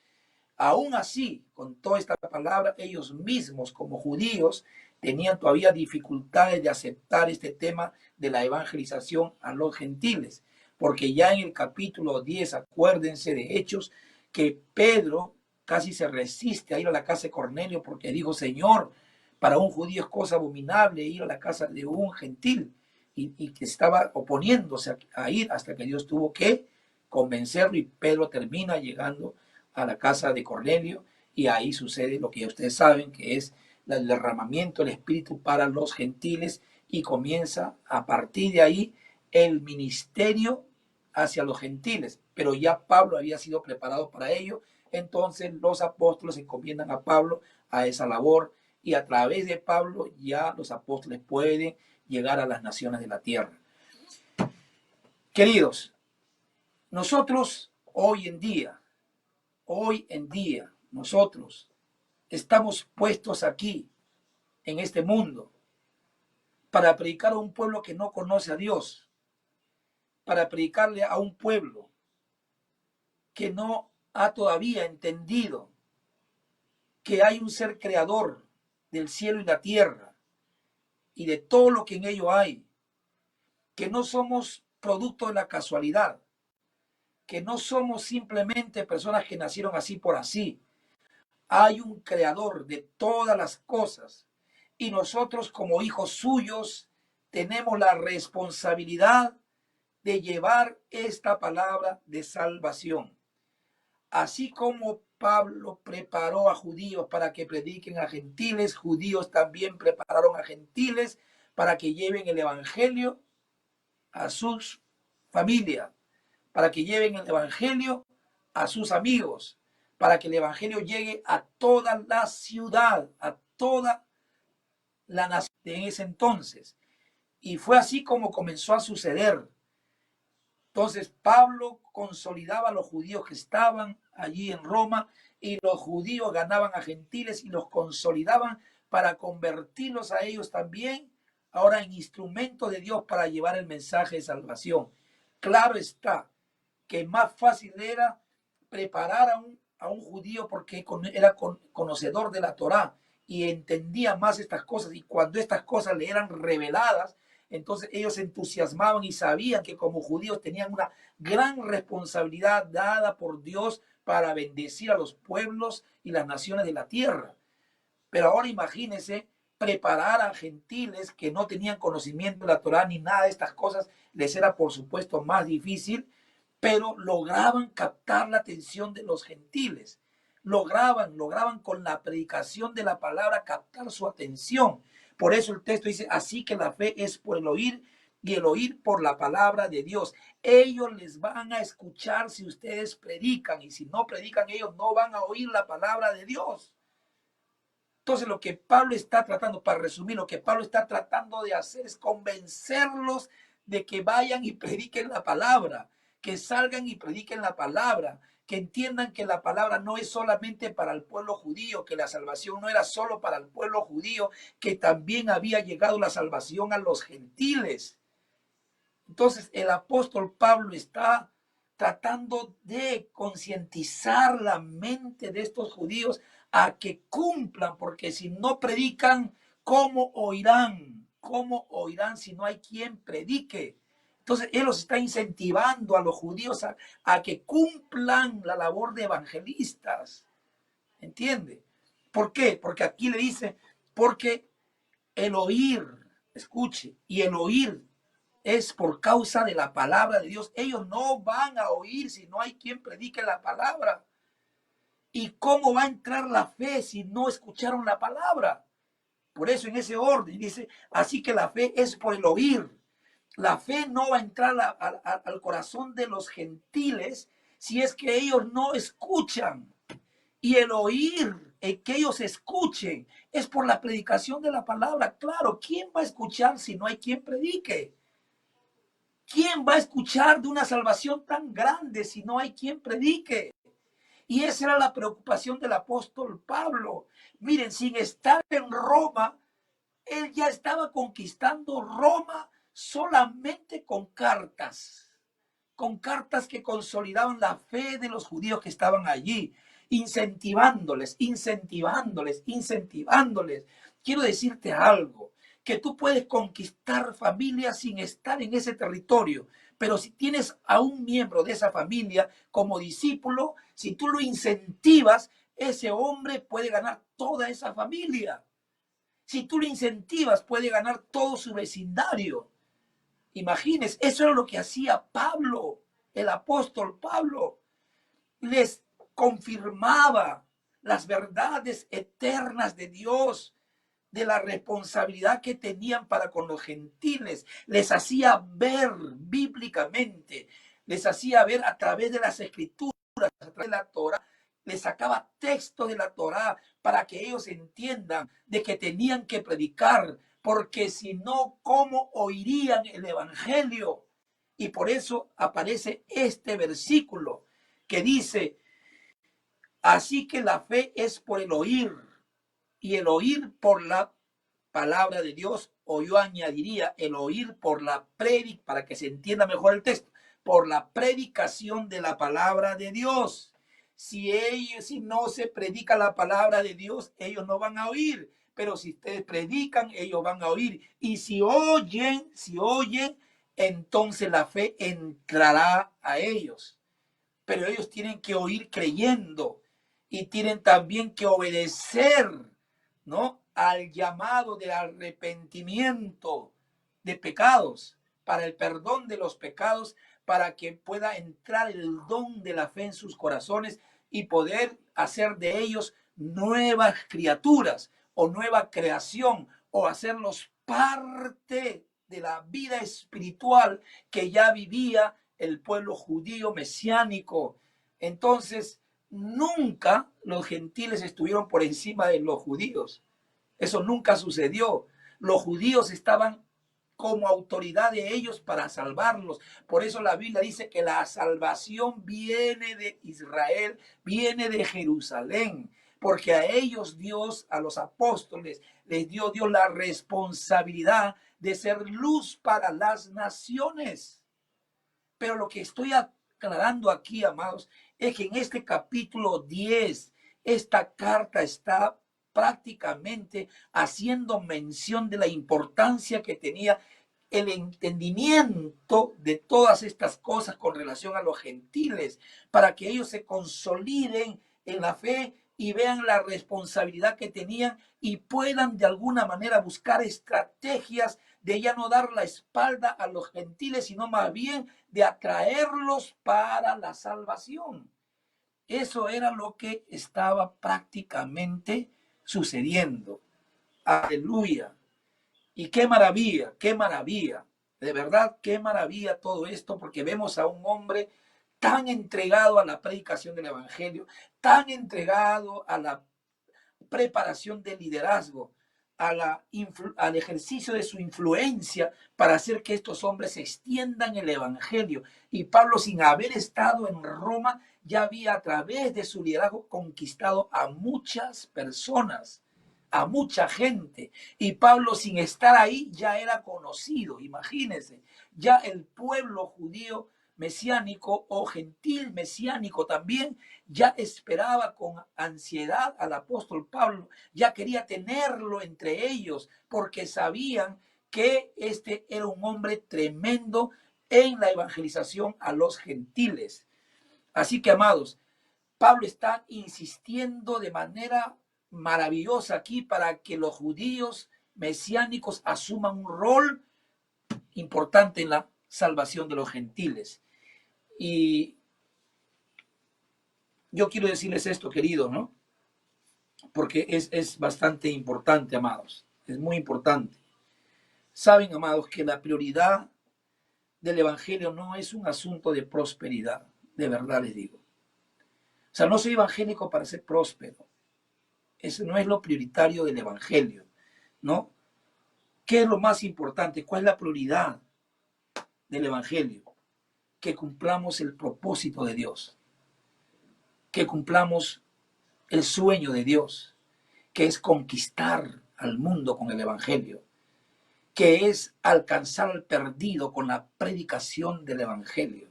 Aún así, con toda esta palabra, ellos mismos como judíos tenían todavía dificultades de aceptar este tema de la evangelización a los gentiles, porque ya en el capítulo 10, acuérdense de Hechos, que Pedro casi se resiste a ir a la casa de Cornelio porque dijo, Señor, para un judío es cosa abominable ir a la casa de un gentil, y que estaba oponiéndose a ir hasta que Dios tuvo que convencerlo, y Pedro termina llegando a la casa de Cornelio, y ahí sucede lo que ustedes saben, que es el derramamiento del Espíritu para los gentiles, y comienza a partir de ahí el ministerio hacia los gentiles. Pero ya Pablo había sido preparado para ello, entonces los apóstoles encomiendan a Pablo a esa labor, y a través de Pablo ya los apóstoles pueden llegar a las naciones de la tierra. Queridos, nosotros hoy en día, nosotros estamos puestos aquí, en este mundo, para predicar a un pueblo que no conoce a Dios, para predicarle a un pueblo que no ha todavía entendido que hay un ser creador del cielo y la tierra y de todo lo que en ello hay, que no somos producto de la casualidad, que no somos simplemente personas que nacieron así por así. Hay un creador de todas las cosas, y nosotros como hijos suyos tenemos la responsabilidad de llevar esta palabra de salvación. Así como Pablo preparó a judíos para que prediquen a gentiles, judíos también prepararon a gentiles para que lleven el evangelio a sus familias, para que lleven el evangelio a sus amigos, para que el evangelio llegue a toda la ciudad, a toda la nación de ese entonces. Y fue así como comenzó a suceder. Entonces Pablo consolidaba a los judíos que estaban allí en Roma, y los judíos ganaban a gentiles y los consolidaban para convertirlos a ellos también ahora en instrumentos de Dios para llevar el mensaje de salvación. Claro está que más fácil era preparar a un judío porque era conocedor de la Torá y entendía más estas cosas, y cuando estas cosas le eran reveladas, entonces ellos se entusiasmaban y sabían que como judíos tenían una gran responsabilidad dada por Dios para bendecir a los pueblos y las naciones de la tierra. Pero ahora imagínense preparar a gentiles que no tenían conocimiento de la Torá ni nada de estas cosas, les era por supuesto más difícil, pero lograban captar la atención de los gentiles. Lograban con la predicación de la palabra captar su atención. Por eso el texto dice, así que la fe es por el oír, y el oír por la palabra de Dios. Ellos les van a escuchar si ustedes predican, y si no predican, ellos no van a oír la palabra de Dios. Entonces lo que Pablo está tratando, para resumir, lo que Pablo está tratando de hacer es convencerlos de que vayan y prediquen la palabra, que salgan y prediquen la palabra, que entiendan que la palabra no es solamente para el pueblo judío, que la salvación no era solo para el pueblo judío, que también había llegado la salvación a los gentiles. Entonces el apóstol Pablo está tratando de concientizar la mente de estos judíos a que cumplan, porque si no predican, ¿cómo oirán? ¿Cómo oirán si no hay quien predique? Entonces él los está incentivando a los judíos a que cumplan la labor de evangelistas. ¿Entiende? ¿Por qué? Porque aquí le dice, porque el oír, escuche, y el oír es por causa de la palabra de Dios. Ellos no van a oír si no hay quien predique la palabra. ¿Y cómo va a entrar la fe si no escucharon la palabra? Por eso en ese orden dice, así que la fe es por el oír. La fe no va a entrar al corazón de los gentiles si es que ellos no escuchan. Y el oír, el que ellos escuchen, es por la predicación de la palabra. Claro, ¿quién va a escuchar si no hay quien predique? ¿Quién va a escuchar de una salvación tan grande si no hay quien predique? Y esa era la preocupación del apóstol Pablo. Miren, sin estar en Roma, Él ya estaba conquistando Roma solamente con cartas que consolidaban la fe de los judíos que estaban allí, incentivándoles, incentivándoles, incentivándoles. Quiero decirte algo, que tú puedes conquistar familias sin estar en ese territorio, pero si tienes a un miembro de esa familia como discípulo, si tú lo incentivas, ese hombre puede ganar toda esa familia. Si tú lo incentivas, puede ganar todo su vecindario. Imagínense, eso era lo que hacía Pablo, el apóstol Pablo. Les confirmaba las verdades eternas de Dios, de la responsabilidad que tenían para con los gentiles. Les hacía ver bíblicamente, les hacía ver a través de las escrituras, a través de la Torá, les sacaba textos de la Torá para que ellos entiendan de que tenían que predicar, porque si no, ¿cómo oirían el evangelio? Y por eso aparece este versículo que dice, así que la fe es por el oír y el oír por la palabra de Dios, o yo añadiría el oír por la predicación, para que se entienda mejor el texto, por la predicación de la palabra de Dios. Si no se predica la palabra de Dios, ellos no van a oír, pero si ustedes predican, ellos van a oír. Y si oyen, entonces la fe entrará a ellos. Pero ellos tienen que oír creyendo y tienen también que obedecer, ¿no?, al llamado del arrepentimiento de pecados, para el perdón de los pecados, para que pueda entrar el don de la fe en sus corazones y poder hacer de ellos nuevas criaturas o nueva creación, o hacerlos parte de la vida espiritual que ya vivía el pueblo judío mesiánico. Entonces, nunca los gentiles estuvieron por encima de los judíos. Eso nunca sucedió. Los judíos estaban como autoridad de ellos para salvarlos. Por eso la Biblia dice que la salvación viene de Israel, viene de Jerusalén, porque a ellos Dios, a los apóstoles, les dio Dios la responsabilidad de ser luz para las naciones. Pero lo que estoy aclarando aquí, amados, es que en este capítulo 10, esta carta está prácticamente haciendo mención de la importancia que tenía el entendimiento de todas estas cosas con relación a los gentiles, para que ellos se consoliden en la fe y vean la responsabilidad que tenían y puedan de alguna manera buscar estrategias de ya no dar la espalda a los gentiles, sino más bien de atraerlos para la salvación. Eso era lo que estaba prácticamente sucediendo. Aleluya. Y qué maravilla, qué maravilla. De verdad, qué maravilla todo esto, porque vemos a un hombre tan entregado a la predicación del evangelio, tan entregado a la preparación del liderazgo, al ejercicio de su influencia para hacer que estos hombres extiendan el evangelio. Y Pablo, sin haber estado en Roma, ya había a través de su liderazgo conquistado a muchas personas, a mucha gente. Y Pablo, sin estar ahí, ya era conocido. Imagínense, ya el pueblo judío mesiánico o gentil mesiánico también ya esperaba con ansiedad al apóstol Pablo, ya quería tenerlo entre ellos, porque sabían que este era un hombre tremendo en la evangelización a los gentiles. Así que, amados, Pablo está insistiendo de manera maravillosa aquí para que los judíos mesiánicos asuman un rol importante en la salvación de los gentiles. Y yo quiero decirles esto, querido, ¿no? Porque es bastante importante, amados. Es muy importante. Saben, amados, que la prioridad del evangelio no es un asunto de prosperidad. De verdad les digo. O sea, no soy evangélico para ser próspero. Eso no es lo prioritario del evangelio, ¿no? ¿Qué es lo más importante? ¿Cuál es la prioridad del evangelio? Que cumplamos el propósito de Dios. Que cumplamos el sueño de Dios, que es conquistar al mundo con el Evangelio, que es alcanzar al perdido con la predicación del Evangelio.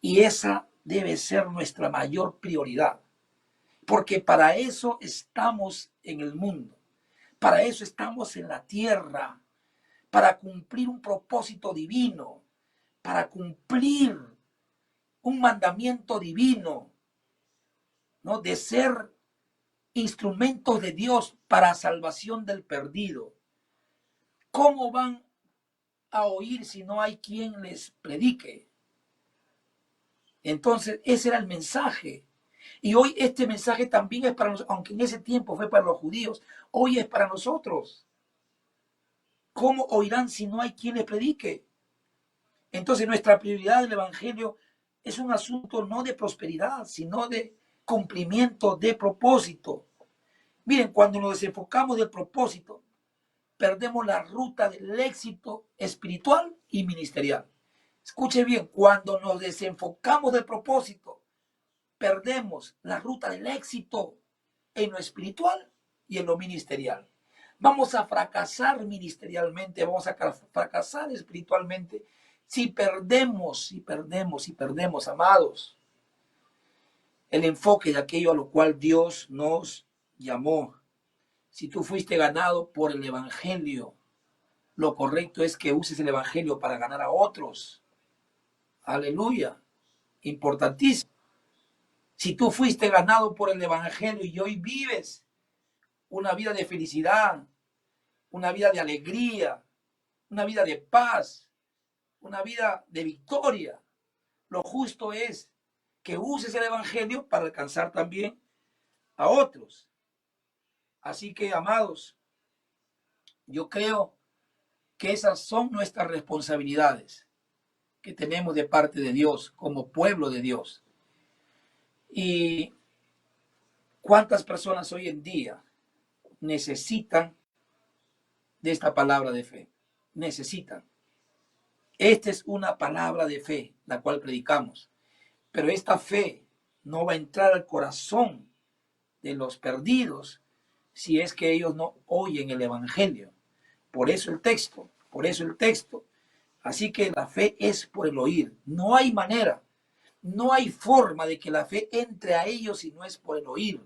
Y esa debe ser nuestra mayor prioridad, porque para eso estamos en el mundo, para eso estamos en la tierra, para cumplir un propósito divino, para cumplir un mandamiento divino, ¿no? De ser instrumentos de Dios para salvación del perdido. ¿Cómo van a oír si no hay quien les predique? Entonces, ese era el mensaje. Y hoy este mensaje también es para nosotros, aunque en ese tiempo fue para los judíos, hoy es para nosotros. ¿Cómo oirán si no hay quien les predique? Entonces, nuestra prioridad del Evangelio es un asunto no de prosperidad, sino de cumplimiento de propósito. Miren, cuando nos desenfocamos del propósito, perdemos la ruta del éxito espiritual y ministerial. Escuche bien, cuando nos desenfocamos del propósito, perdemos la ruta del éxito en lo espiritual y en lo ministerial. Vamos a fracasar ministerialmente, vamos a fracasar espiritualmente si perdemos, amados, el enfoque de aquello a lo cual Dios nos llamó. Si tú fuiste ganado por el Evangelio, lo correcto es que uses el Evangelio para ganar a otros. Aleluya. Importantísimo. Si tú fuiste ganado por el Evangelio y hoy vives una vida de felicidad, una vida de alegría, una vida de paz, una vida de victoria, lo justo es que uses el Evangelio para alcanzar también a otros. Así que, amados, yo creo que esas son nuestras responsabilidades que tenemos de parte de Dios como pueblo de Dios. Y cuántas personas hoy en día necesitan de esta palabra de fe. Necesitan. Esta es una palabra de fe, la cual predicamos. Pero esta fe no va a entrar al corazón de los perdidos si es que ellos no oyen el Evangelio. Por eso el texto. Así que la fe es por el oír. No hay manera, no hay forma de que la fe entre a ellos si no es por el oír.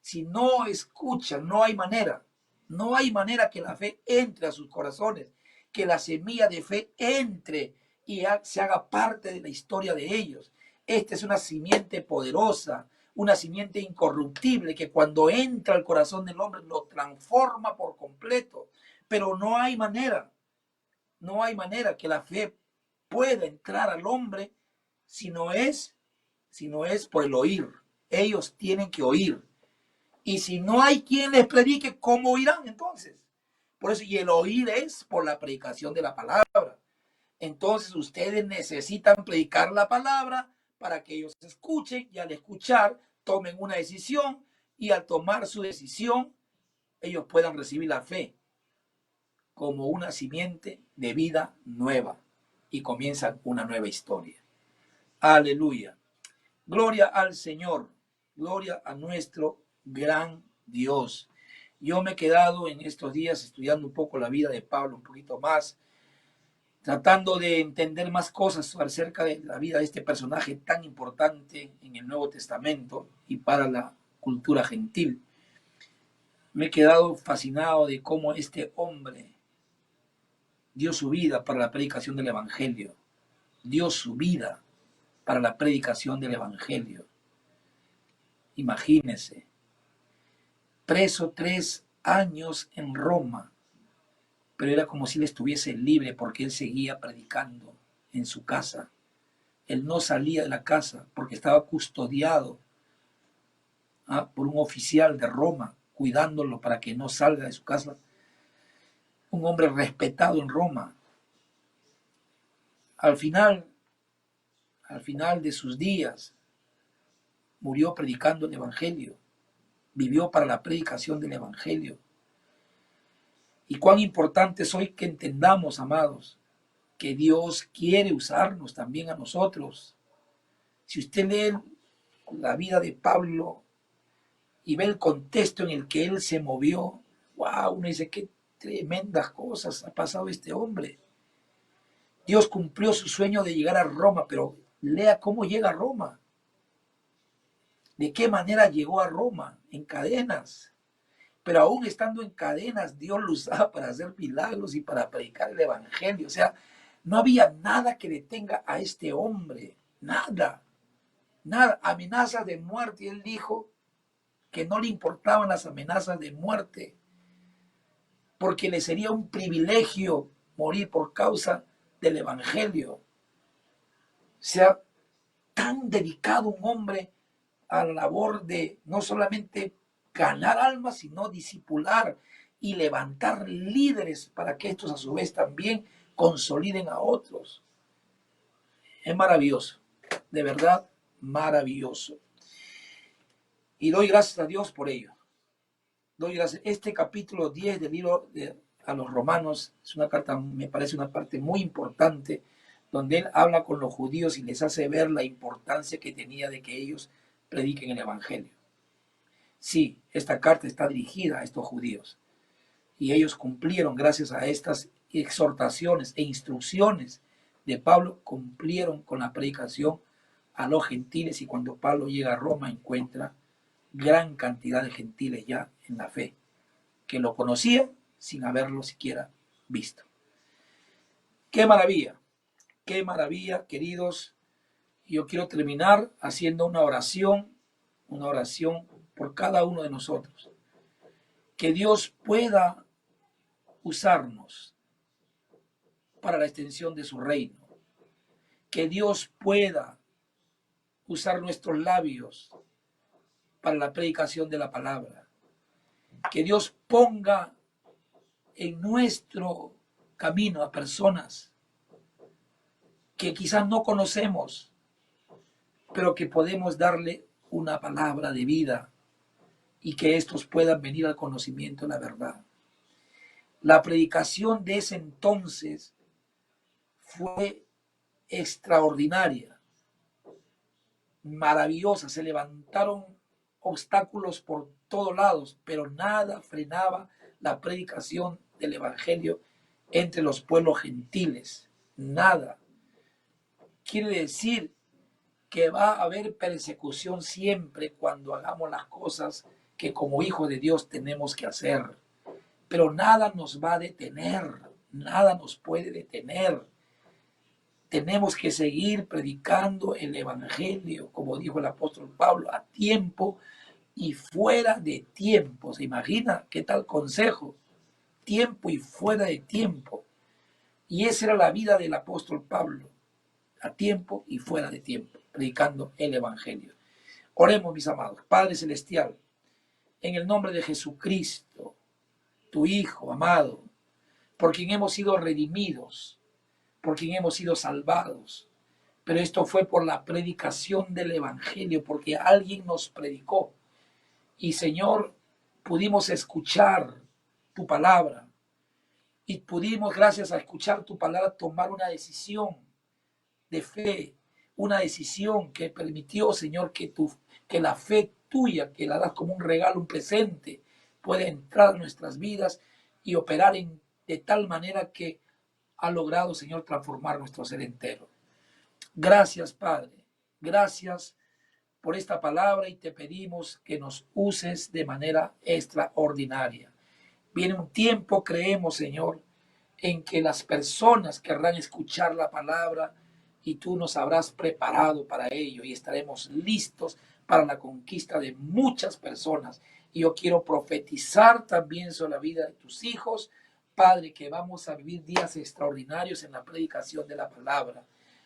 Si no escuchan, no hay manera. No hay manera que la fe entre a sus corazones, que la semilla de fe entre y se haga parte de la historia de ellos. Esta es una simiente poderosa, una simiente incorruptible que cuando entra al corazón del hombre lo transforma por completo. Pero no hay manera que la fe pueda entrar al hombre si no es por el oír. Ellos tienen que oír. Y si no hay quien les predique, ¿cómo oirán entonces? Por eso, y el oír es por la predicación de la palabra. Entonces ustedes necesitan predicar la palabra para que ellos escuchen y al escuchar tomen una decisión y al tomar su decisión ellos puedan recibir la fe como una simiente de vida nueva y comienzan una nueva historia. Aleluya. Gloria al Señor. Gloria a nuestro gran Dios. Yo me he quedado en estos días estudiando un poco la vida de Pablo, un poquito más, tratando de entender más cosas acerca de la vida de este personaje tan importante en el Nuevo Testamento y para la cultura gentil. Me he quedado fascinado de cómo este hombre dio su vida para la predicación del Evangelio. Dio su vida para la predicación del Evangelio. Imagínense, preso 3 años en Roma, pero era como si él estuviese libre porque él seguía predicando en su casa. Él no salía de la casa porque estaba custodiado por un oficial de Roma, cuidándolo para que no salga de su casa. Un hombre respetado en Roma. Al final de sus días, murió predicando el Evangelio. Vivió para la predicación del Evangelio. Y cuán importante es hoy que entendamos, amados, que Dios quiere usarnos también a nosotros. Si usted lee la vida de Pablo y ve el contexto en el que él se movió, wow, uno dice, qué tremendas cosas ha pasado este hombre. Dios cumplió su sueño de llegar a Roma, pero lea cómo llega a Roma. ¿De qué manera llegó a Roma? En cadenas. Pero aún estando en cadenas, Dios lo usaba para hacer milagros y para predicar el evangelio. O sea, no había nada que detenga a este hombre. Nada. Nada. Amenazas de muerte. Y él dijo que no le importaban las amenazas de muerte, porque le sería un privilegio morir por causa del evangelio. O sea, tan dedicado un hombre a la labor de no solamente ganar almas, sino discipular y levantar líderes para que estos a su vez también consoliden a otros. Es maravilloso, de verdad maravilloso. Y doy gracias a Dios por ello. Doy gracias. Este capítulo 10 del libro a los Romanos es una carta, me parece una parte muy importante, donde él habla con los judíos y les hace ver la importancia que tenía de que ellos prediquen el evangelio. Sí, esta carta está dirigida a estos judíos y ellos cumplieron, gracias a estas exhortaciones e instrucciones de Pablo, cumplieron con la predicación a los gentiles, y cuando Pablo llega a Roma encuentra gran cantidad de gentiles ya en la fe, que lo conocían sin haberlo siquiera visto. ¡Qué maravilla, queridos! Yo quiero terminar haciendo una oración por cada uno de nosotros. Que Dios pueda usarnos para la extensión de su reino. Que Dios pueda usar nuestros labios para la predicación de la palabra. Que Dios ponga en nuestro camino a personas que quizás no conocemos, pero que podemos darle una palabra de vida y que estos puedan venir al conocimiento de la verdad. La predicación de ese entonces fue extraordinaria, maravillosa. Se levantaron obstáculos por todos lados, pero nada frenaba la predicación del evangelio entre los pueblos gentiles. Nada. Quiere decir que va a haber persecución siempre cuando hagamos las cosas que como hijos de Dios tenemos que hacer. Pero nada nos va a detener, nada nos puede detener. Tenemos que seguir predicando el evangelio, como dijo el apóstol Pablo, a tiempo y fuera de tiempo. ¿Se imagina qué tal consejo? Tiempo y fuera de tiempo. Y esa era la vida del apóstol Pablo, a tiempo y fuera de tiempo, predicando el evangelio. Oremos, mis amados. Padre Celestial, en el nombre de Jesucristo, tu Hijo amado, por quien hemos sido redimidos, por quien hemos sido salvados. Pero esto fue por la predicación del evangelio, porque alguien nos predicó. Y Señor, pudimos escuchar tu palabra. Y pudimos, gracias a escuchar tu palabra, tomar una decisión de fe, una decisión que permitió, Señor, que la fe tuya, que la das como un regalo, un presente, pueda entrar en nuestras vidas y operar de tal manera que ha logrado, Señor, transformar nuestro ser entero. Gracias, Padre. Gracias por esta palabra y te pedimos que nos uses de manera extraordinaria. Viene un tiempo, creemos, Señor, en que las personas querrán escuchar la palabra y tú nos habrás preparado para ello y estaremos listos para la conquista de muchas personas. Y yo quiero profetizar también sobre la vida de tus hijos, Padre, que vamos a vivir días extraordinarios en la predicación de la palabra.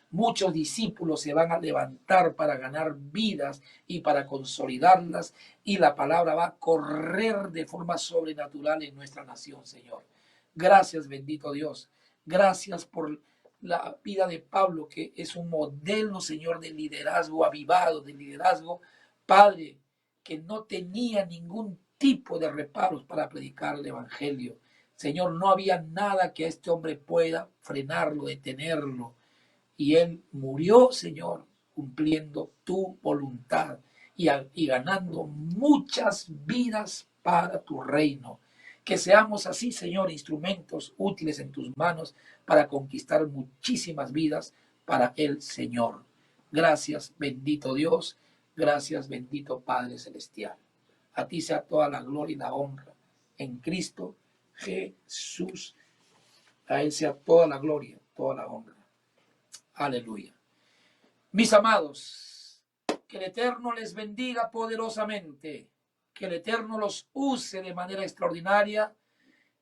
Muchos discípulos se van a levantar para ganar vidas y para consolidarlas, y la palabra va a correr de forma sobrenatural en nuestra nación, Señor. Gracias, bendito Dios. Gracias por la vida de Pablo, que es un modelo, Señor, de liderazgo avivado, de liderazgo, Padre, que no tenía ningún tipo de reparos para predicar el evangelio. Señor, no había nada que este hombre pueda frenarlo, detenerlo. Y él murió, Señor, cumpliendo tu voluntad y ganando muchas vidas para tu reino. Que seamos así, Señor, instrumentos útiles en tus manos para conquistar muchísimas vidas para el Señor. Gracias, bendito Dios. Gracias, bendito Padre Celestial. A ti sea toda la gloria y la honra. En Cristo Jesús. A Él sea toda la gloria, toda la honra. Aleluya. Mis amados, que el Eterno les bendiga poderosamente. Que el Eterno los use de manera extraordinaria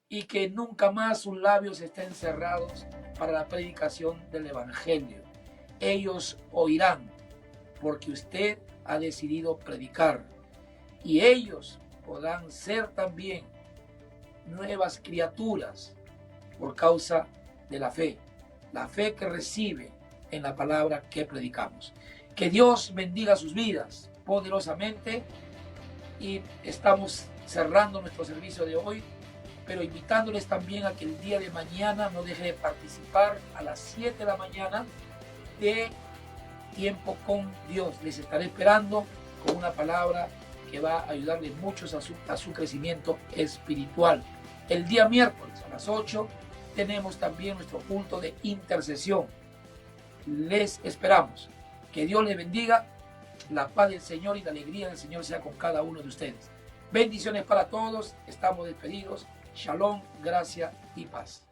y que nunca más sus labios estén cerrados para la predicación del Evangelio. Ellos oirán porque usted ha decidido predicar y ellos podrán ser también nuevas criaturas por causa de la fe que recibe en la palabra que predicamos. Que Dios bendiga sus vidas poderosamente. Y estamos cerrando nuestro servicio de hoy, pero invitándoles también a que el día de mañana no deje de participar a las 7 de la mañana de Tiempo con Dios. Les estaré esperando con una palabra que va a ayudarles mucho a su crecimiento espiritual. El día miércoles a las 8 tenemos también nuestro culto de intercesión. Les esperamos. Que Dios les bendiga. La paz del Señor y la alegría del Señor sea con cada uno de ustedes. Bendiciones para todos. Estamos despedidos. Shalom, gracia y paz.